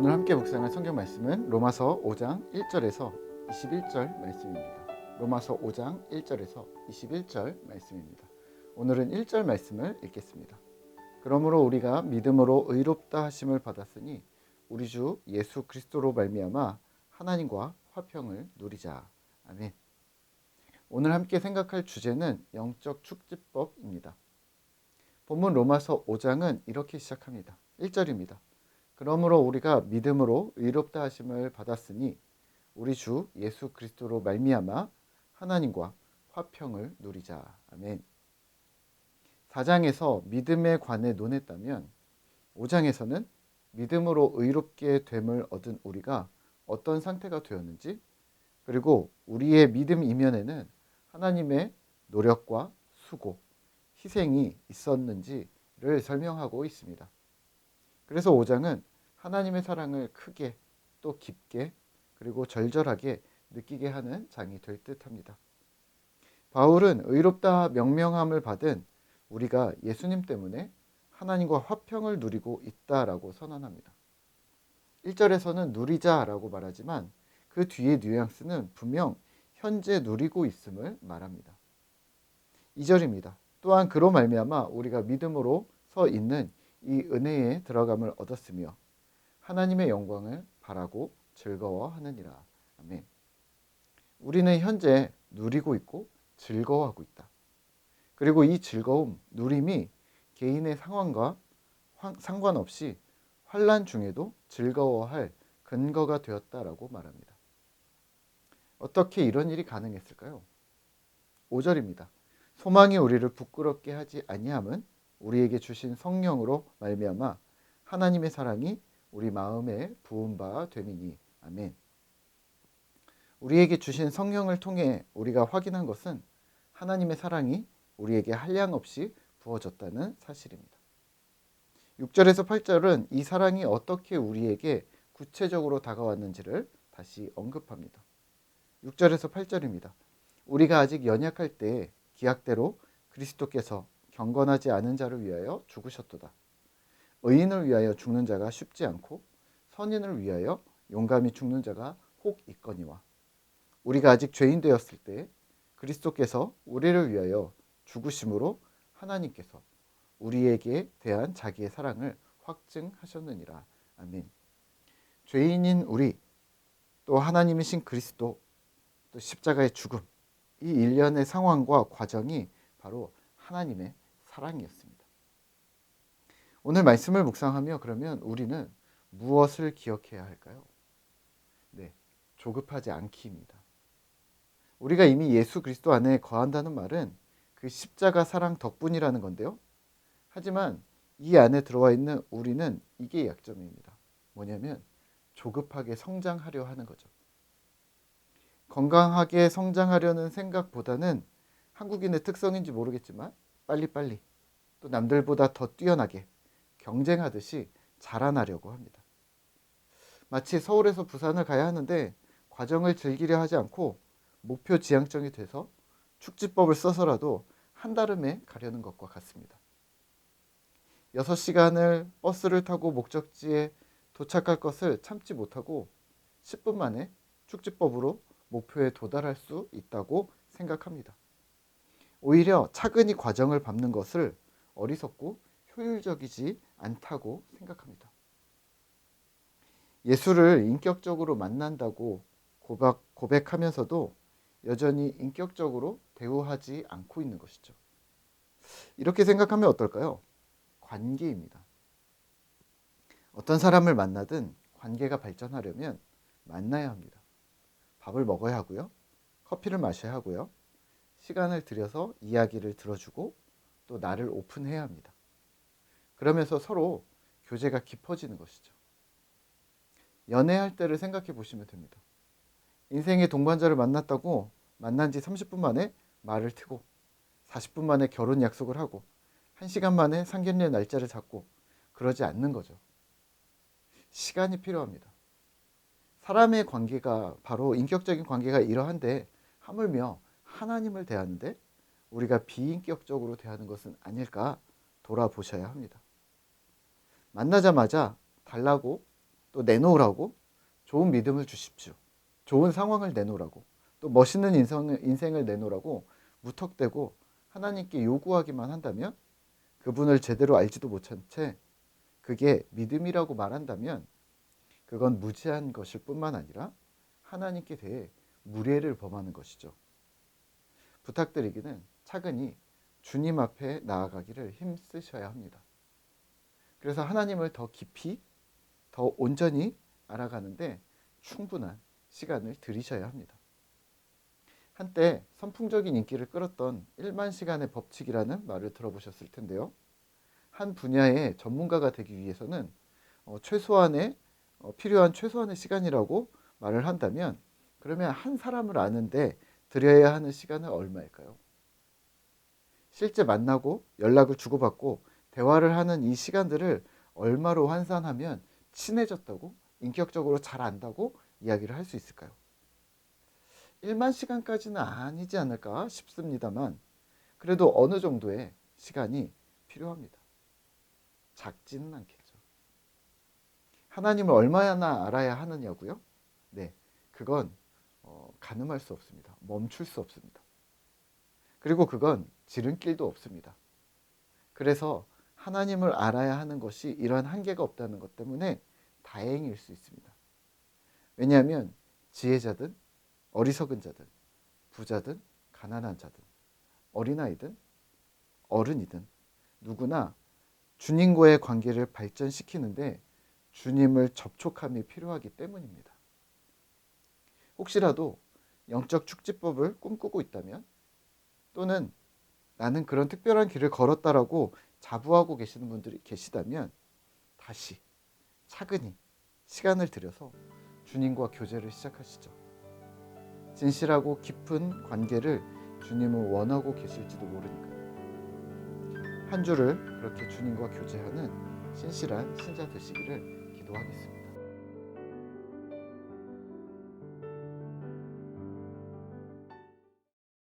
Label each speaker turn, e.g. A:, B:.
A: 오늘 함께 묵상할 성경 말씀은 로마서 5장 1절에서 21절 말씀입니다. 로마서 5장 1절에서 21절 말씀입니다. 오늘은 1절 말씀을 읽겠습니다. 그러므로 우리가 믿음으로 의롭다 하심을 받았으니 우리 주 예수 그리스도로 말미암아 하나님과 화평을 누리자. 아멘. 오늘 함께 생각할 주제는 영적 축지법입니다. 본문 로마서 5장은 이렇게 시작합니다. 1절입니다. 그러므로 우리가 믿음으로 의롭다 하심을 받았으니 우리 주 예수 그리스도로 말미암아 하나님과 화평을 누리자. 아멘. 4장에서 믿음에 관해 논했다면 5장에서는 믿음으로 의롭게 됨을 얻은 우리가 어떤 상태가 되었는지, 그리고 우리의 믿음 이면에는 하나님의 노력과 수고, 희생이 있었는지를 설명하고 있습니다. 그래서 5장은 하나님의 사랑을 크게 또 깊게 그리고 절절하게 느끼게 하는 장이 될 듯합니다. 바울은 의롭다 명명함을 받은 우리가 예수님 때문에 하나님과 화평을 누리고 있다라고 선언합니다. 1절에서는 누리자라고 말하지만 그 뒤의 뉘앙스는 분명 현재 누리고 있음을 말합니다. 2절입니다. 또한 그로 말미암아 우리가 믿음으로 서 있는 이 은혜에 들어감을 얻었으며 하나님의 영광을 바라고 즐거워하느니라. 아멘. 우리는 현재 누리고 있고 즐거워하고 있다. 그리고 이 즐거움, 누림이 개인의 상황과 상관없이 환난 중에도 즐거워할 근거가 되었다라고 말합니다. 어떻게 이런 일이 가능했을까요? 5절입니다. 소망이 우리를 부끄럽게 하지 아니함은 우리에게 주신 성령으로 말미암아 하나님의 사랑이 우리 마음에 부은 바 됨이니. 아멘. 우리에게 주신 성령을 통해 우리가 확인한 것은 하나님의 사랑이 우리에게 한량없이 부어졌다는 사실입니다. 6절에서 8절은 이 사랑이 어떻게 우리에게 구체적으로 다가왔는지를 다시 언급합니다. 6절에서 8절입니다. 우리가 아직 연약할 때 기약대로 그리스도께서 경건하지 않은 자를 위하여 죽으셨도다. 의인을 위하여 죽는 자가 쉽지 않고 선인을 위하여 용감히 죽는 자가 혹 있거니와 우리가 아직 죄인 되었을 때 그리스도께서 우리를 위하여 죽으심으로 하나님께서 우리에게 대한 자기의 사랑을 확증하셨느니라. 아멘. 죄인인 우리, 또 하나님이신 그리스도, 또 십자가의 죽음, 이 일련의 상황과 과정이 바로 하나님의 사랑이었습니다. 오늘 말씀을 묵상하며 그러면 우리는 무엇을 기억해야 할까요? 네, 조급하지 않기입니다. 우리가 이미 예수 그리스도 안에 거한다는 말은 그 십자가 사랑 덕분이라는 건데요. 하지만 이 안에 들어와 있는 우리는 이게 약점입니다. 뭐냐면 조급하게 성장하려 하는 거죠. 건강하게 성장하려는 생각보다는 한국인의 특성인지 모르겠지만 빨리빨리 또 남들보다 더 뛰어나게 경쟁하듯이 자라나려고 합니다. 마치 서울에서 부산을 가야 하는데 과정을 즐기려 하지 않고 목표 지향점이 돼서 축지법을 써서라도 한달음에 가려는 것과 같습니다. 6시간을 버스를 타고 목적지에 도착할 것을 참지 못하고 10분 만에 축지법으로 목표에 도달할 수 있다고 생각합니다. 오히려 차근히 과정을 밟는 것을 어리석고 효율적이지 않다고 생각합니다. 예수를 인격적으로 만난다고 고백하면서도 여전히 인격적으로 대우하지 않고 있는 것이죠. 이렇게 생각하면 어떨까요? 관계입니다. 어떤 사람을 만나든 관계가 발전하려면 만나야 합니다. 밥을 먹어야 하고요. 커피를 마셔야 하고요. 시간을 들여서 이야기를 들어주고 또 나를 오픈해야 합니다. 그러면서 서로 교제가 깊어지는 것이죠. 연애할 때를 생각해 보시면 됩니다. 인생의 동반자를 만났다고 만난 지 30분 만에 말을 트고 40분 만에 결혼 약속을 하고 1시간 만에 상견례 날짜를 잡고 그러지 않는 거죠. 시간이 필요합니다. 사람의 관계가 바로 인격적인 관계가 이러한데 하물며 하나님을 대하는데 우리가 비인격적으로 대하는 것은 아닐까 돌아보셔야 합니다. 만나자마자 달라고 또 내놓으라고 좋은 믿음을 주십시오. 좋은 상황을 내놓으라고 또 멋있는 인생을 내놓으라고 무턱대고 하나님께 요구하기만 한다면 그분을 제대로 알지도 못한 채 그게 믿음이라고 말한다면 그건 무지한 것일 뿐만 아니라 하나님께 대해 무례를 범하는 것이죠. 부탁드리기는 차근히 주님 앞에 나아가기를 힘쓰셔야 합니다. 그래서 하나님을 더 깊이, 더 온전히 알아가는데 충분한 시간을 들이셔야 합니다. 한때 선풍적인 인기를 끌었던 1만 시간의 법칙이라는 말을 들어보셨을 텐데요. 한 분야의 전문가가 되기 위해서는 필요한 최소한의 시간이라고 말을 한다면 그러면 한 사람을 아는데 들여야 하는 시간은 얼마일까요? 실제 만나고 연락을 주고받고 대화를 하는 이 시간들을 얼마로 환산하면 친해졌다고 인격적으로 잘 안다고 이야기를 할 수 있을까요? 1만 시간까지는 아니지 않을까 싶습니다만 그래도 어느 정도의 시간이 필요합니다. 작지는 않겠죠. 하나님을 얼마나 알아야 하느냐고요? 네, 그건 가늠할 수 없습니다. 멈출 수 없습니다. 그리고 그건 지름길도 없습니다. 그래서 하나님을 알아야 하는 것이 이런 한계가 없다는 것 때문에 다행일 수 있습니다. 왜냐하면 지혜자든 어리석은 자든 부자든 가난한 자든 어린아이든 어른이든 누구나 주님과의 관계를 발전시키는데 주님을 접촉함이 필요하기 때문입니다. 혹시라도 영적 축지법을 꿈꾸고 있다면 또는 나는 그런 특별한 길을 걸었다라고 자부하고 계시는 분들이 계시다면 다시 차근히 시간을 들여서 주님과 교제를 시작하시죠. 진실하고 깊은 관계를 주님은 원하고 계실지도 모르니까요. 한 주를 그렇게 주님과 교제하는 신실한 신자 되시기를 기도하겠습니다.